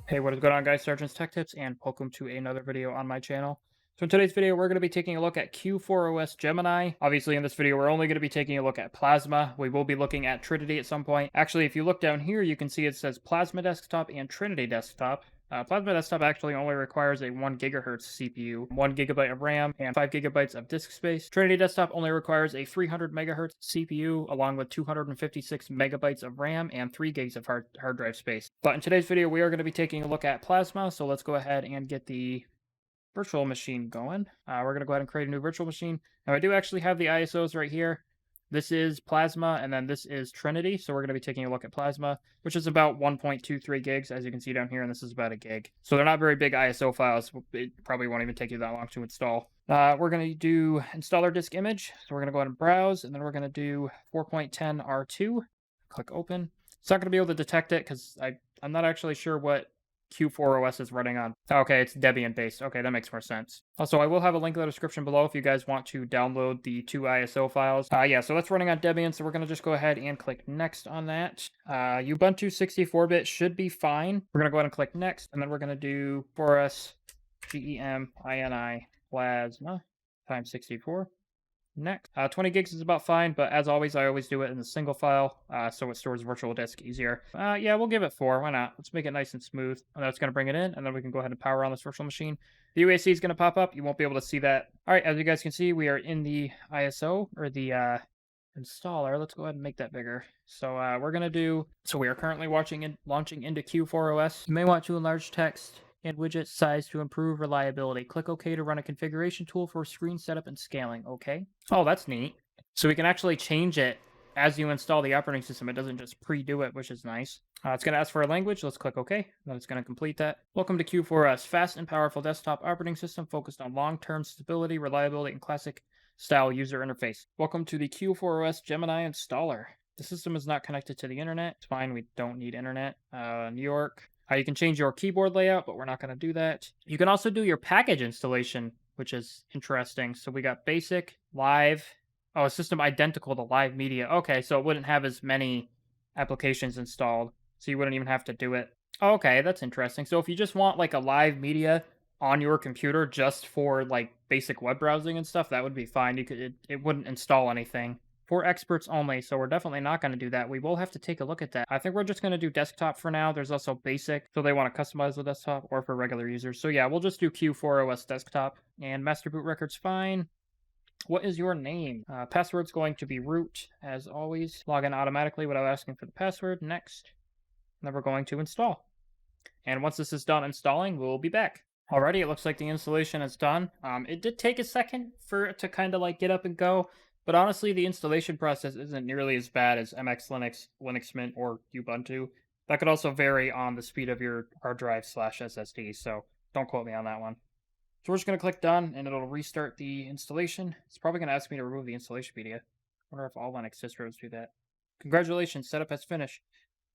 Hey, what is going on, guys? Sergeant's Tech Tips, and welcome to another video on my channel. So in today's video, we're going to be taking a look at Q4OS Gemini. Obviously, in this video, we're only going to be taking a look at Plasma. We will be looking at Trinity at some point. Actually, if you look down here, you can see it says Plasma Desktop and Trinity Desktop. Plasma Desktop actually only requires a 1 GHz CPU, 1 GB of RAM, and 5 GB of disk space. Trinity Desktop only requires a 300 MHz CPU, along with 256 MB of RAM and 3 gigs of hard drive space. But in today's video, we are going to be taking a look at Plasma, so let's go ahead and get the virtual machine going. We're going to go ahead and create a new virtual machine. Now, I do actually have the ISOs right here. This is Plasma, and then this is Trinity. So we're going to be taking a look at Plasma, which is about 1.23 gigs, as you can see down here, and this is about a gig. So they're not very big ISO files. It probably won't even take you that long to install. We're going to do installer disk image. So we're going to go ahead and browse, and then we're going to do 4.10 R2. Click open. It's not going to be able to detect it because I'm not actually sure what Q4OS is running on. Okay, it's Debian based. Okay, that makes more sense. Also, I will have a link in the description below if you guys want to download the 2 ISO files. Yeah, so that's running on Debian, so we're going to just go ahead and click next on that. Ubuntu 64-bit should be fine. We're going to go ahead and click next, and then we're going to do Q4OS Gemini Plasma times 64. Next, 20 gigs is about fine, but as always, I always do it in the single file, so it stores virtual disk easier. Yeah, we'll give it 4. Why not? Let's make it nice and smooth. And that's going to bring it in, and then we can go ahead and power on this virtual machine. The UAC is going to pop up. You won't be able to see that. All right, as you guys can see, we are in the ISO, or the installer. Let's go ahead and make that bigger. So we're going to do, so we are currently launching into Q4OS. You may want to enlarge text and widget size to improve reliability. Click OK to run a configuration tool for screen setup and scaling. Okay. Oh, that's neat. So we can actually change it as you install the operating system. It doesn't just pre-do it, which is nice. It's going to ask for a language. Let's click OK. Then it's going to complete that. Welcome to Q4OS, fast and powerful desktop operating system focused on long-term stability, reliability, and classic style user interface. Welcome to the Q4OS Gemini installer. The system is not connected to the internet. It's fine. We don't need internet. New York. You can change your keyboard layout, but we're not going to do that. You can also do your package installation, which is interesting. So we got basic, live. Oh, a system identical to live media. Okay, so it wouldn't have as many applications installed, so you wouldn't even have to do it. Okay, that's interesting. So if you just want like a live media on your computer just for like basic web browsing and stuff, that would be fine. It wouldn't install anything. For experts only, so we're definitely not going to do that. We will have to take a look at that. I think we're just going to do desktop for now. There's also basic, so they want to customize the desktop, or for regular users. So yeah, we'll just do Q4OS desktop, and master boot record's fine. What is your name? Password's going to be root, as always. Log in automatically without asking for the password. Next. And then we're going to install. And once this is done installing, we'll be back. Alrighty, it looks like the installation is done. It did take a second for it to kind of like get up and go. But honestly, the installation process isn't nearly as bad as MX Linux, Linux Mint, or Ubuntu. That could also vary on the speed of your hard drive / SSD, so don't quote me on that one. So we're just going to click done, and it'll restart the installation. It's probably going to ask me to remove the installation media. I wonder if all Linux distros do that. Congratulations, setup has finished.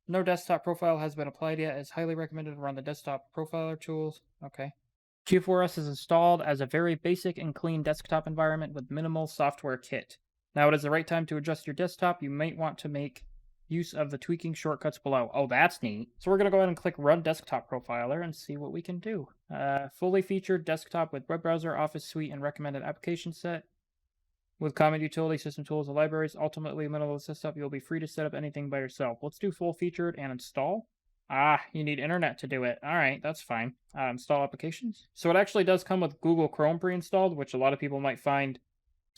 No desktop profile has been applied yet. It's highly recommended to run the desktop profiler tools. Okay. Q4OS is installed as a very basic and clean desktop environment with minimal software kit. Now it is the right time to adjust your desktop. You might want to make use of the tweaking shortcuts below. Oh, that's neat. So we're going to go ahead and click Run Desktop Profiler and see what we can do. Fully featured desktop with web browser, Office Suite, and recommended application set. With common utility, system tools, and libraries, ultimately minimalist desktop, you'll be free to set up anything by yourself. Let's do full featured and install. You need internet to do it. All right, that's fine. Install applications. So it actually does come with Google Chrome pre-installed, which a lot of people might find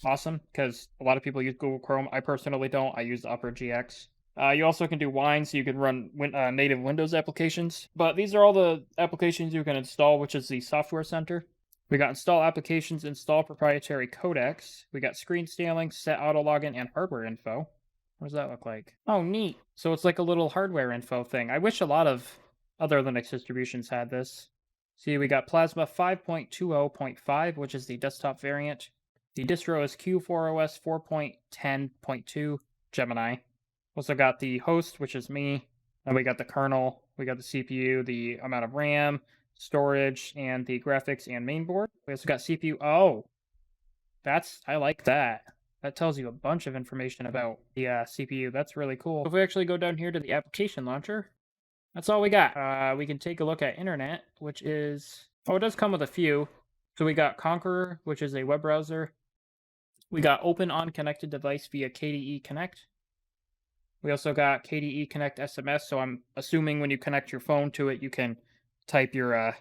awesome because a lot of people use Google Chrome. I personally don't. I use the Opera GX. You also can do Wine, so you can run native Windows applications. But these are all the applications you can install, which is the Software Center. We got install applications, install proprietary codecs. We got screen scaling, set auto login, and hardware info. What does that look like? Oh, neat. So it's like a little hardware info thing. I wish a lot of other Linux distributions had this. See, we got Plasma 5.20.5, which is the desktop variant. The distro is Q4OS 4.10.2 Gemini. Also got the host, which is me. And we got the kernel. We got the CPU, the amount of RAM, storage, and the graphics and mainboard. We also got CPU. Oh, I like that. That tells you a bunch of information about the CPU. That's really cool. If we actually go down here to the application launcher, that's all we got. We can take a look at internet, which is, oh, it does come with a few. So we got Conqueror, which is a web browser. We got Open on Connected Device via KDE Connect. We also got KDE Connect SMS, so I'm assuming when you connect your phone to it, you can type your,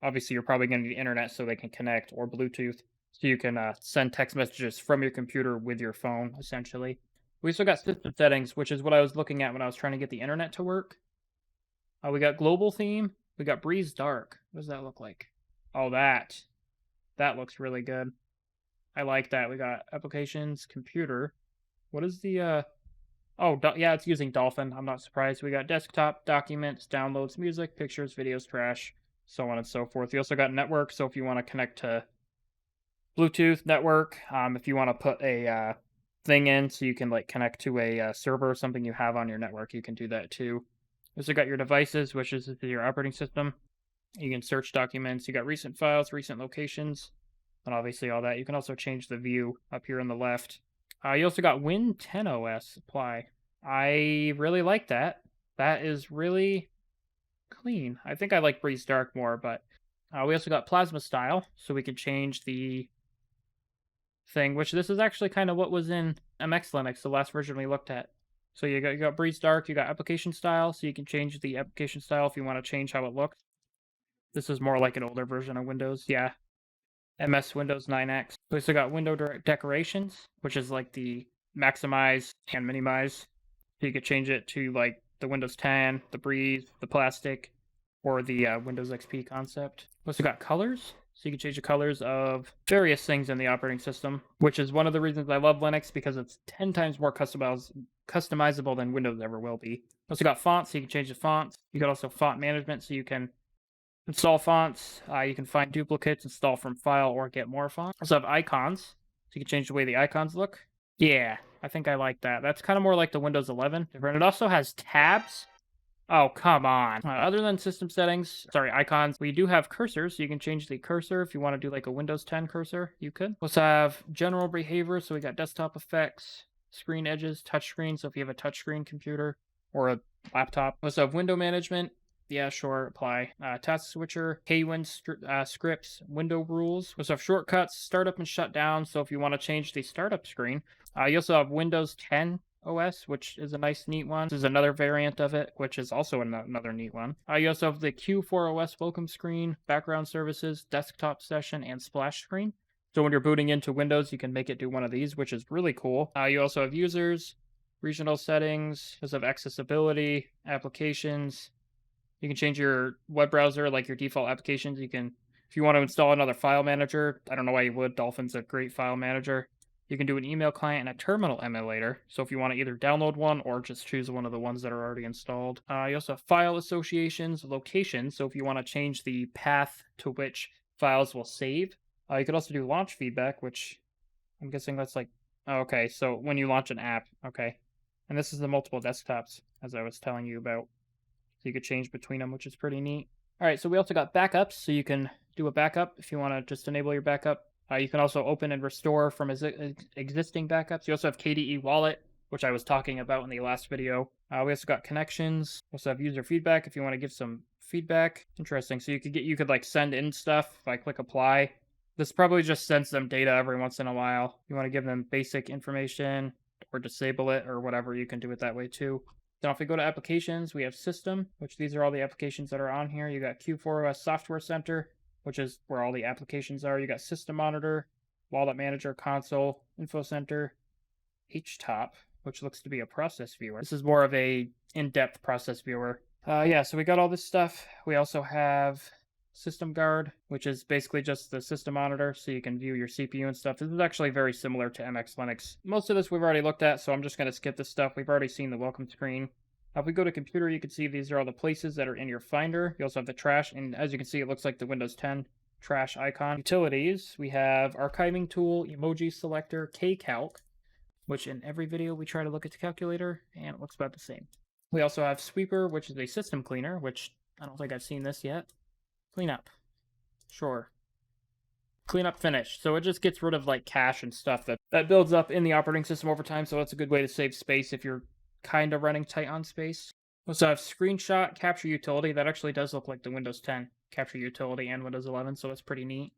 obviously you're probably going to need internet so they can connect, or Bluetooth, so you can send text messages from your computer with your phone, essentially. We also got system settings, which is what I was looking at when I was trying to get the internet to work. We got global theme. We got Breeze Dark. What does that look like? Oh, that looks really good. I like that. We got applications, computer. What is the oh, yeah, it's using Dolphin. I'm not surprised. We got desktop, documents, downloads, music, pictures, videos, trash, so on and so forth. We also got network, so if you want to connect to Bluetooth network, if you want to put a thing in so you can like connect to a server or something you have on your network, you can do that too. You also got your devices, which is your operating system. You can search documents. You got recent files, recent locations, and obviously all that. You can also change the view up here on the left. You also got Win 10 OS apply. I really like that. That is really clean. I think I like Breeze Dark more, but we also got Plasma Style, so we can change the thing, which this is actually kind of what was in MX Linux, the last version we looked at. So you got Breeze Dark, you got Application Style, so you can change the application style if you want to change how it looks. This is more like an older version of Windows, yeah. MS Windows 9X. We also got window decorations, which is like the maximize and minimize. So you could change it to like the Windows 10, the Breeze, the plastic, or the Windows XP concept. We also got colors. So you can change the colors of various things in the operating system, which is one of the reasons I love Linux, because it's 10 times more customizable than Windows ever will be. Also got fonts, so you can change the fonts. You got also font management, so you can install fonts. You can find duplicates, install from file, or get more fonts. Also have icons, so you can change the way the icons look. Yeah, I think I like that. That's kind of more like the Windows 11. It also has tabs. Oh, come on. Other than system settings, sorry, icons, we do have cursors, so you can change the cursor if you want to do like a Windows 10 cursor, you could. Let's have general behavior, so we got desktop effects, screen edges, touchscreen, so if you have a touchscreen computer or a laptop. Let's have window management. Yeah, sure, apply. Task switcher, KWin scripts, window rules. We also have shortcuts, startup and shutdown, so if you want to change the startup screen. You also have Windows 10 OS, which is a nice, neat one. This is another variant of it, which is also another neat one. You also have the Q4OS welcome screen, background services, desktop session, and splash screen. So when you're booting into Windows, you can make it do one of these, which is really cool. You also have users, regional settings, you also have accessibility, applications. You can change your web browser, like your default applications. You can, if you want to install another file manager, I don't know why you would. Dolphin's a great file manager. You can do an email client and a terminal emulator. So if you want to either download one or just choose one of the ones that are already installed. You also have file associations, locations. So if you want to change the path to which files will save. You could also do launch feedback, which I'm guessing that's like, oh, okay, so when you launch an app, okay. And this is the multiple desktops, as I was telling you about. So you could change between them, which is pretty neat. All right, so we also got backups, so you can do a backup if you want to just enable your backup. You can also open and restore from existing backups. You also have KDE Wallet, which I was talking about in the last video. We also got connections. We also have user feedback if you want to give some feedback. Interesting. So you could like send in stuff if I click apply. This probably just sends them data every once in a while. You want to give them basic information or disable it or whatever, you can do it that way too. Then if we go to applications, we have system, which these are all the applications that are on here. You got Q4OS Software Center, which is where all the applications are. You got System Monitor, Wallet Manager, Console, Info Center, HTOP, which looks to be a process viewer. This is more of a in-depth process viewer. Yeah, so we got all this stuff. We also have System Guard, which is basically just the system monitor, so you can view your CPU and stuff. This is actually very similar to MX Linux. Most of this we've already looked at, so I'm just going to skip this stuff. We've already seen the welcome screen. If we go to computer, you can see these are all the places that are in your Finder. You also have the trash, and as you can see, it looks like the Windows 10 trash icon. Utilities, we have archiving tool, emoji selector, Kcalc, which in every video we try to look at the calculator, and it looks about the same. We also have sweeper, which is a system cleaner, which I don't think I've seen this yet. Cleanup. Sure. Cleanup finished. So it just gets rid of like cache and stuff that builds up in the operating system over time, so it's a good way to save space if you're kind of running tight on space. We also have screenshot capture utility. That actually does look like the Windows 10 capture utility and Windows 11, so that's pretty neat.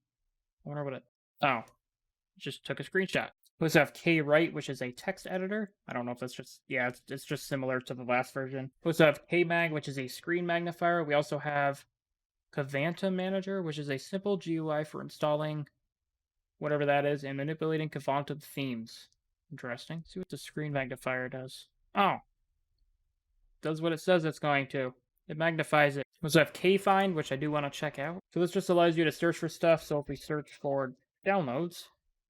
I wonder what it. Oh, it just took a screenshot. We also have KWrite, which is a text editor. I don't know if that's just, yeah, it's just similar to the last version. We also have KMag, which is a screen magnifier. We also have Kavanta Manager, which is a simple GUI for installing whatever that is and manipulating Kavanta themes. Interesting. See what the screen magnifier does. Oh, does what it says it's going to. It magnifies it. We also have Kfind, which I do want to check out. So this just allows you to search for stuff. So if we search for downloads,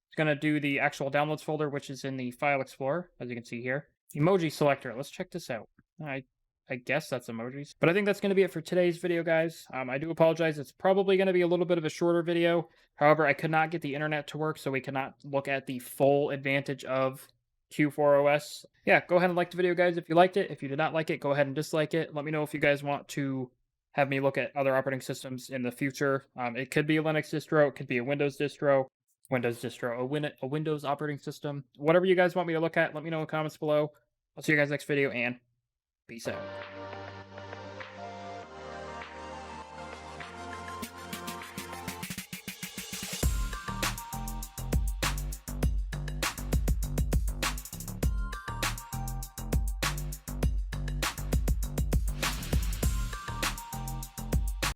it's going to do the actual downloads folder, which is in the File Explorer, as you can see here. Emoji selector. Let's check this out. I guess that's emojis. But I think that's going to be it for today's video, guys. I do apologize. It's probably going to be a little bit of a shorter video. However, I could not get the internet to work, so we cannot look at the full advantage of Q4OS. Yeah, go ahead and like the video, guys, if you liked it. If you did not like it, go ahead and dislike it. Let me know if you guys want to have me look at other operating systems in the future. It could be a Linux distro. It could be a Windows distro. A Windows operating system. Whatever you guys want me to look at, let me know in the comments below. I'll see you guys next video, and peace out.